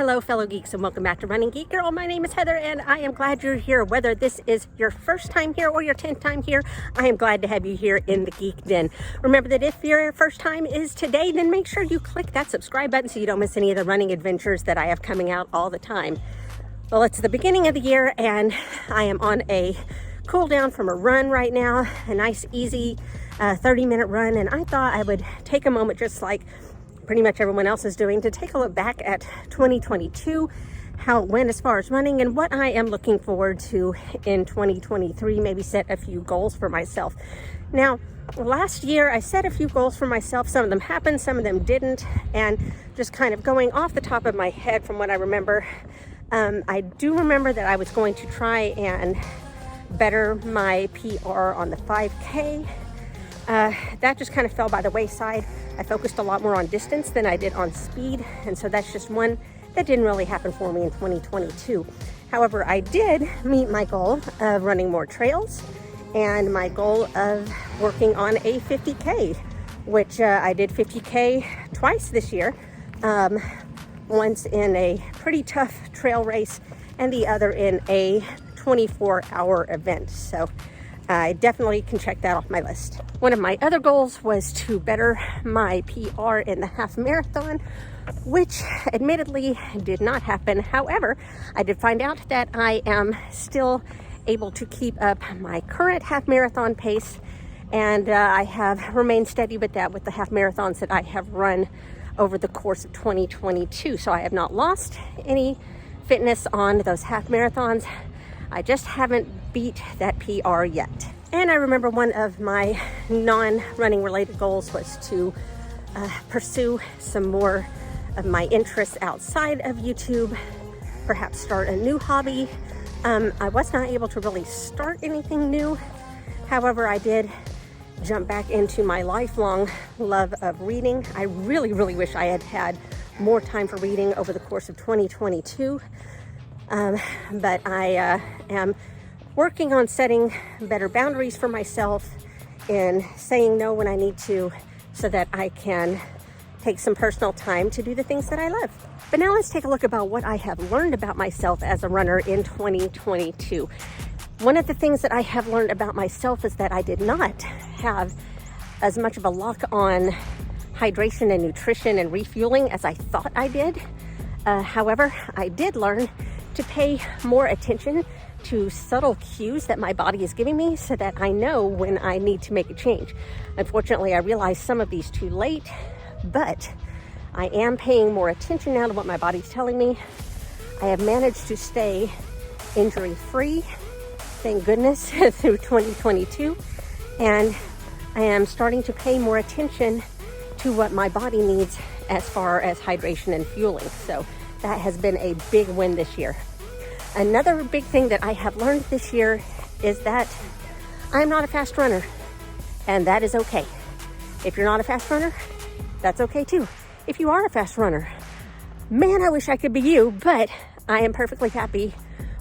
Hello fellow geeks and welcome back to Running Geek Girl. My name is Heather and I am glad you're here. Whether this is your first time here or your 10th time here, I am glad to have you here in the Geek Den. Remember that if your first time is today, then make sure you click that subscribe button so you don't miss any of the running adventures that I have coming out all the time. Well, it's the beginning of the year and I am on a cool down from a run right now, a nice easy 30-minute run, and I thought I would take a moment, just like pretty much everyone else is doing, to take a look back at 2022, how it went as far as running and what I am looking forward to in 2023, maybe set a few goals for myself. Now, last year I set a few goals for myself. Some of them happened, some of them didn't, and just kind of going off the top of my head from what I remember, I do remember that I was going to try and better my PR on the 5K. That just kind of fell by the wayside. I focused a lot more on distance than I did on speed, and so that's just one that didn't really happen for me in 2022. However, I did meet my goal of running more trails and my goal of working on a 50K, which I did 50K twice this year, once in a pretty tough trail race and the other in a 24-hour event. So I definitely can check that off my list. One of my other goals was to better my PR in the half marathon, which admittedly did not happen. However, I did find out that I am still able to keep up my current half marathon pace, and I have remained steady with that with the half marathons that I have run over the course of 2022. So I have not lost any fitness on those half marathons. I just haven't beat that PR yet. And I remember one of my non-running related goals was to pursue some more of my interests outside of YouTube, perhaps start a new hobby. I was not able to really start anything new. However, I did jump back into my lifelong love of reading. I really wish I had had more time for reading over the course of 2022. But I am working on setting better boundaries for myself and saying no when I need to, so that I can take some personal time to do the things that I love. But now let's take a look about what I have learned about myself as a runner in 2022. One of the things that I have learned about myself is that I did not have as much of a lock on hydration and nutrition and refueling as I thought I did. However, I did learn to pay more attention to subtle cues that my body is giving me so that I know when I need to make a change. Unfortunately, I realized some of these too late, but I am paying more attention now to what my body's telling me. I have managed to stay injury-free, thank goodness, through 2022, and I am starting to pay more attention to what my body needs as far as hydration and fueling. So that has been a big win this year. Another big thing that I have learned this year is that I'm not a fast runner, and that is okay. If you're not a fast runner, that's okay too. If you are a fast runner, man, I wish I could be you, but I am perfectly happy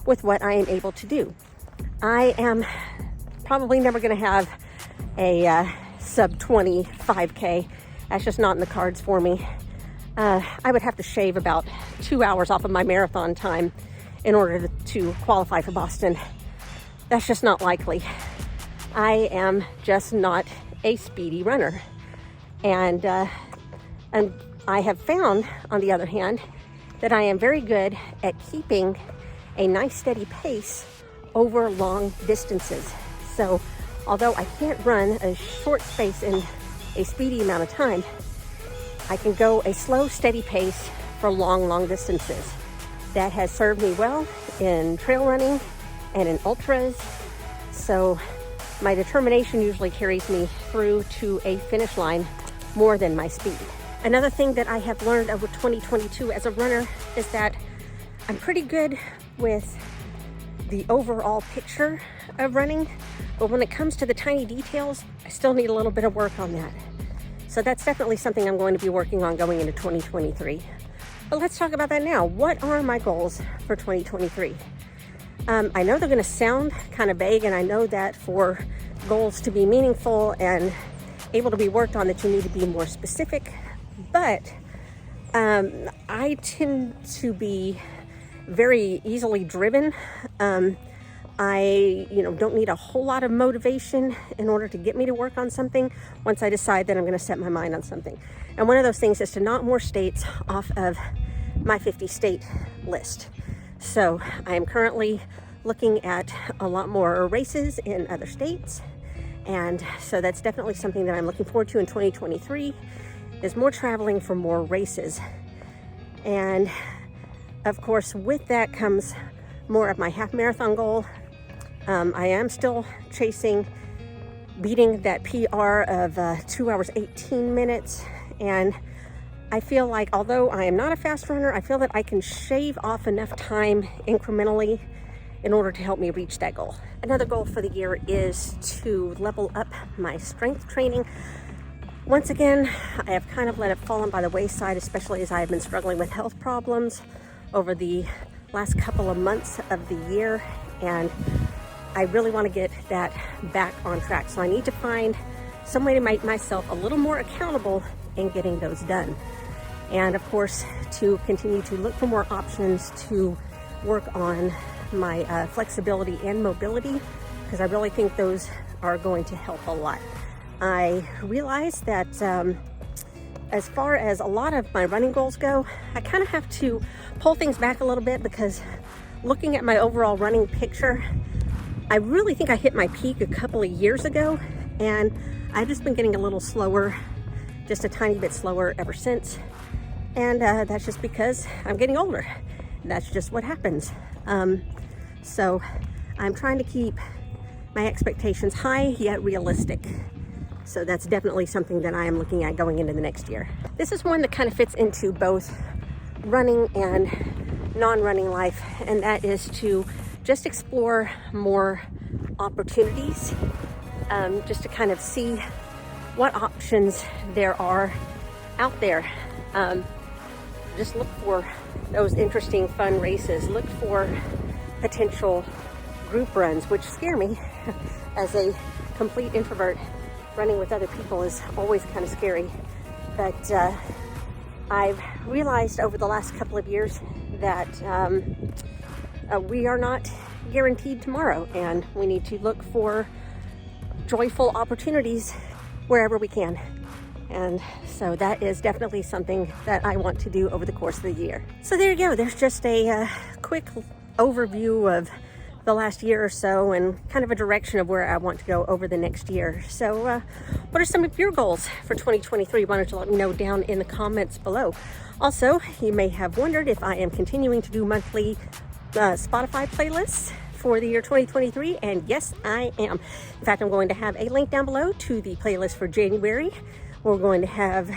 with what I am able to do. I am probably never gonna have a sub 25K. That's just not in the cards for me. I would have to shave about 2 hours off of my marathon time in order to qualify for Boston. That's just not likely. I am just not a speedy runner. And I have found, on the other hand, that I am very good at keeping a nice steady pace over long distances. So although I can't run a short space in a speedy amount of time, I can go a slow, steady pace for long distances. That has served me well in trail running and in ultras. So my determination usually carries me through to a finish line more than my speed. Another thing that I have learned over 2022 as a runner is that I'm pretty good with the overall picture of running, but when it comes to the tiny details, I still need a little bit of work on that. So that's definitely something I'm going to be working on going into 2023. But let's talk about that now. What are my goals for 2023? I know they're going to sound kind of vague, and I know that for goals to be meaningful and able to be worked on, that you need to be more specific. But I tend to be very easily driven. I, don't need a whole lot of motivation in order to get me to work on something once I decide that I'm going to set my mind on something. And one of those things is to knock more states off of my 50 state list. So I am currently looking at a lot more races in other states. And so that's definitely something that I'm looking forward to in 2023, is more traveling for more races. And of course, with that comes more of my half marathon goal. I am still chasing beating that PR of 2 hours 18 minutes, and I feel like, although I am not a fast runner, I feel that I can shave off enough time incrementally in order to help me reach that goal. Another goal for the year is to level up my strength training. Once again, I have kind of let it fall by the wayside, especially as I have been struggling with health problems over the last couple of months of the year, and I really want to get that back on track. So I need to find some way to make myself a little more accountable in getting those done. And of course, to continue to look for more options to work on my flexibility and mobility, because I really think those are going to help a lot. I realize that as far as a lot of my running goals go, I kind of have to pull things back a little bit, because looking at my overall running picture, I really think I hit my peak a couple of years ago, and I've just been getting a little slower, just a tiny bit slower ever since. And that's just because I'm getting older. That's just what happens. So I'm trying to keep my expectations high yet realistic. So that's definitely something that I am looking at going into the next year. This is one that kind of fits into both running and non-running life, and that is to just explore more opportunities, just to kind of see what options there are out there. Just look for those interesting, fun races. Look for potential group runs, which scare me as a complete introvert. Running with other people is always kind of scary. But I've realized over the last couple of years that we are not guaranteed tomorrow, and we need to look for joyful opportunities wherever we can. And so that is definitely something that I want to do over the course of the year. So there you go. There's just a quick overview of the last year or so, and kind of a direction of where I want to go over the next year. So what are some of your goals for 2023? Why don't you let me know down in the comments below. Also, you may have wondered if I am continuing to do monthly Spotify playlists for the year 2023, and yes, I am. In fact, I'm going to have a link down below to the playlist for January. We're going to have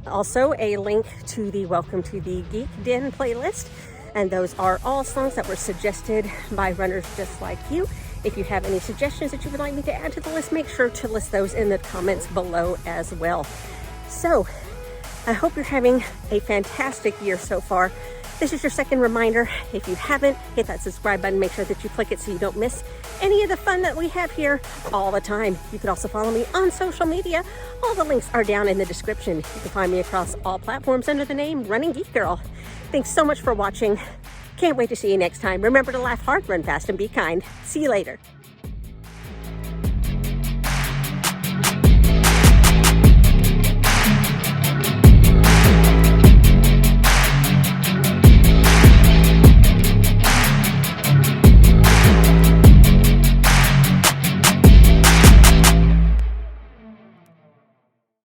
also a link to the Welcome to the Geek Den playlist. And those are all songs that were suggested by runners just like you. If you have any suggestions that you would like me to add to the list, make sure to list those in the comments below as well. So, I hope you're having a fantastic year so far. This is your second reminder. If you haven't, hit that subscribe button. Make sure that you click it so you don't miss any of the fun that we have here all the time. You can also follow me on social media. All the links are down in the description. You can find me across all platforms under the name Running Geek Girl. Thanks so much for watching. Can't wait to see you next time. Remember to laugh hard, run fast, and be kind. See you later.